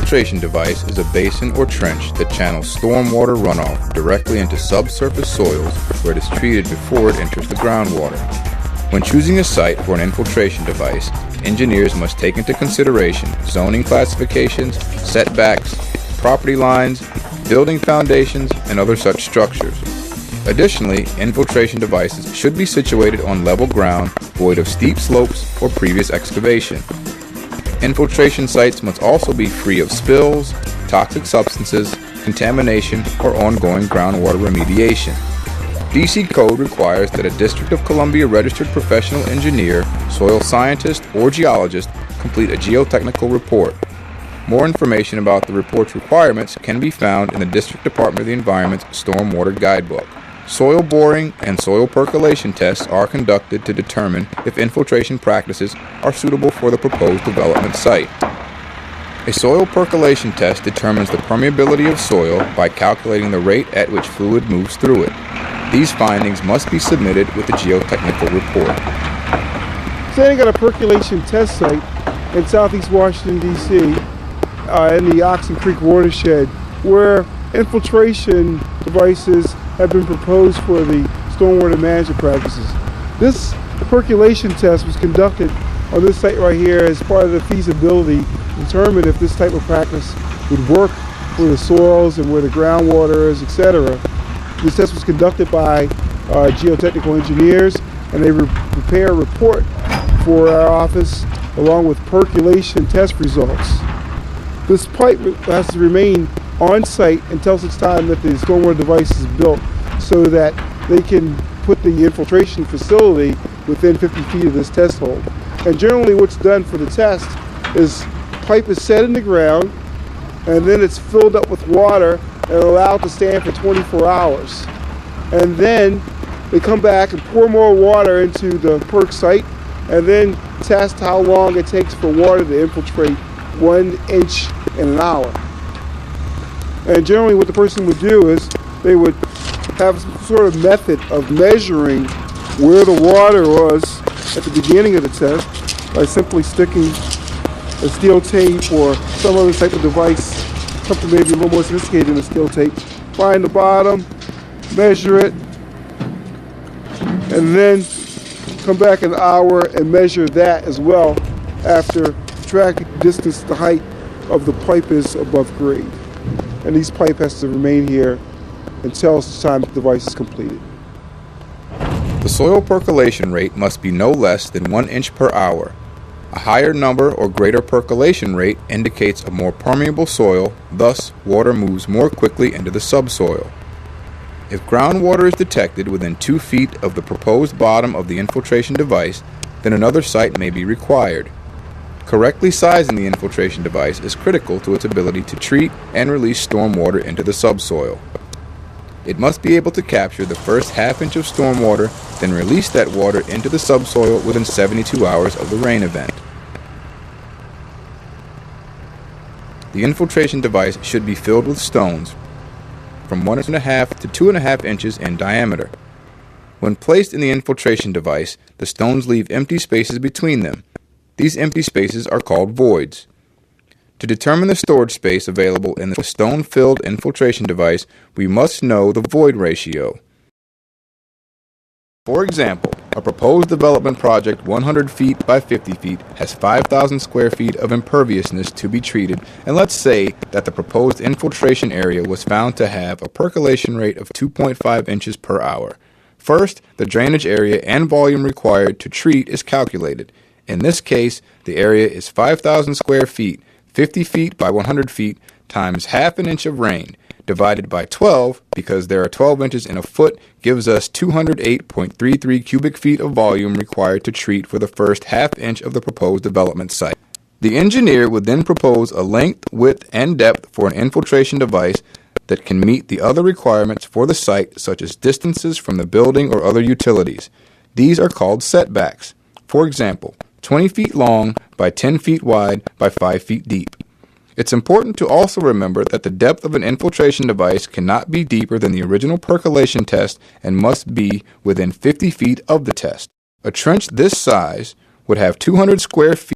infiltration device is a basin or trench that channels stormwater runoff directly into subsurface soils where it is treated before it enters the groundwater. When choosing a site for an infiltration device, engineers must take into consideration zoning classifications, setbacks, property lines, building foundations, and other such structures. Additionally, infiltration devices should be situated on level ground, void of steep slopes or previous excavation. Infiltration sites must also be free of spills, toxic substances, contamination, or ongoing groundwater remediation. DC Code requires that a District of Columbia registered professional engineer, soil scientist, or geologist complete a geotechnical report. More information about the report's requirements can be found in the District Department of the Environment's Stormwater Guidebook. Soil boring and soil percolation tests are conducted to determine if infiltration practices are suitable for the proposed development site. A soil percolation test determines the permeability of soil by calculating the rate at which fluid moves through it. These findings must be submitted with the Geotechnical Report. Standing at a percolation test site in southeast Washington, D.C., in the Oxon Creek watershed, where infiltration devices have been proposed for the stormwater management practices. This percolation test was conducted on this site right here as part of the feasibility to determine if this type of practice would work for the soils and where the groundwater is, etc. This test was conducted by geotechnical engineers, and they prepare a report for our office along with percolation test results. This pipe has to remain on site until such time that the stormwater device is built so that they can put the infiltration facility within 50 feet of this test hole. And generally what's done for the test is pipe is set in the ground and then it's filled up with water and allowed to stand for 24 hours. And then they come back and pour more water into the perk site and then test how long it takes for water to infiltrate 1 inch in an hour. And generally what the person would do is they would have some sort of method of measuring where the water was at the beginning of the test by simply sticking a steel tape or some other type of device, something maybe a little more sophisticated than a steel tape. Find the bottom, measure it, and then come back an hour and measure that as well after tracking the distance the height of the pipe is above grade. And these pipe has to remain here until such time the device is completed. The soil percolation rate must be no less than 1 inch per hour. A higher number or greater percolation rate indicates a more permeable soil, thus water moves more quickly into the subsoil. If groundwater is detected within 2 feet of the proposed bottom of the infiltration device, then another site may be required. Correctly sizing the infiltration device is critical to its ability to treat and release stormwater into the subsoil. It must be able to capture the first half inch of stormwater, then release that water into the subsoil within 72 hours of the rain event. The infiltration device should be filled with stones from 1.5 to 2.5 inches in diameter. When placed in the infiltration device, the stones leave empty spaces between them. These empty spaces are called voids. To determine the storage space available in the stone-filled infiltration device, we must know the void ratio. For example, a proposed development project 100 feet by 50 feet has 5,000 square feet of imperviousness to be treated, and let's say that the proposed infiltration area was found to have a percolation rate of 2.5 inches per hour. First, the drainage area and volume required to treat is calculated. In this case, the area is 5,000 square feet, 50 feet by 100 feet, times half an inch of rain, divided by 12, because there are 12 inches in a foot, gives us 208.33 cubic feet of volume required to treat for the first half inch of the proposed development site. The engineer would then propose a length, width, and depth for an infiltration device that can meet the other requirements for the site, such as distances from the building or other utilities. These are called setbacks. For example, 20 feet long by 10 feet wide by 5 feet deep. It's important to also remember that the depth of an infiltration device cannot be deeper than the original percolation test and must be within 50 feet of the test. A trench this size would have 200 square feet